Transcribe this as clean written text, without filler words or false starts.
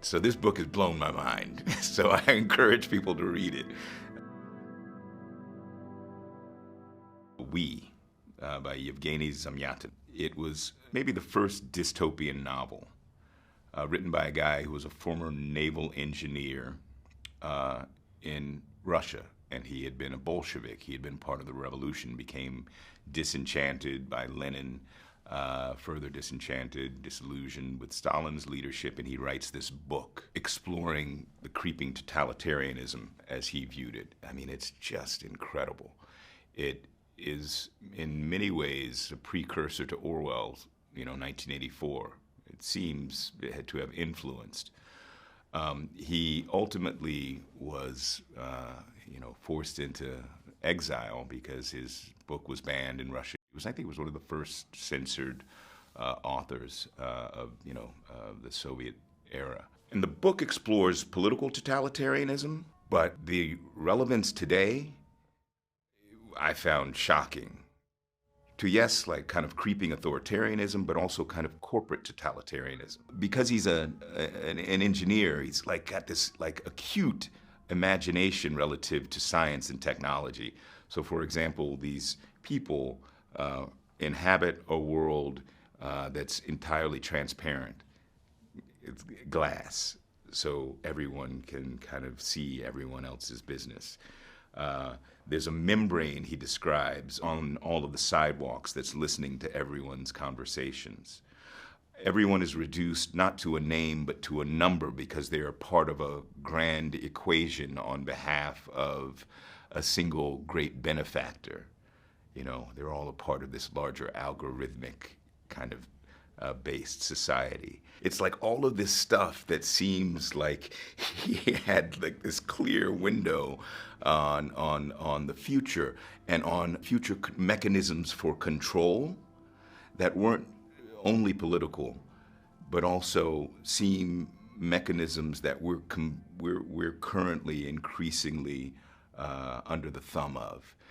So this book has blown my mind. So I encourage people to read it. We, by Yevgeny Zamyatin. It was maybe the first dystopian novel written by a guy who was a former naval engineer in Russia. And he had been a Bolshevik. He had been part of the revolution, became disenchanted by Lenin, further disenchanted, disillusioned with Stalin's leadership, and he writes this book exploring the creeping totalitarianism as he viewed it. I mean, it's just incredible. It is, in many ways, a precursor to Orwell's, 1984. It seems it had to have influenced. He ultimately was, forced into exile because his book was banned in Russia. I think he was one of the first censored authors of the Soviet era. And the book explores political totalitarianism, but the relevance today I found shocking. To yes, like kind of creeping authoritarianism, but also kind of corporate totalitarianism. Because he's an engineer, he's like got this like acute imagination relative to science and technology. So, for example, these people inhabit a world that's entirely transparent. It's glass, so everyone can kind of see everyone else's business. There's a membrane, he describes, on all of the sidewalks that's listening to everyone's conversations. Everyone is reduced not to a name, but to a number because they are part of a grand equation on behalf of a single great benefactor. They're all a part of this larger algorithmic kind of based society. It's like all of this stuff that seems like he had like this clear window on the future and on future mechanisms for control that weren't only political, but also seem mechanisms that we're currently increasingly under the thumb of.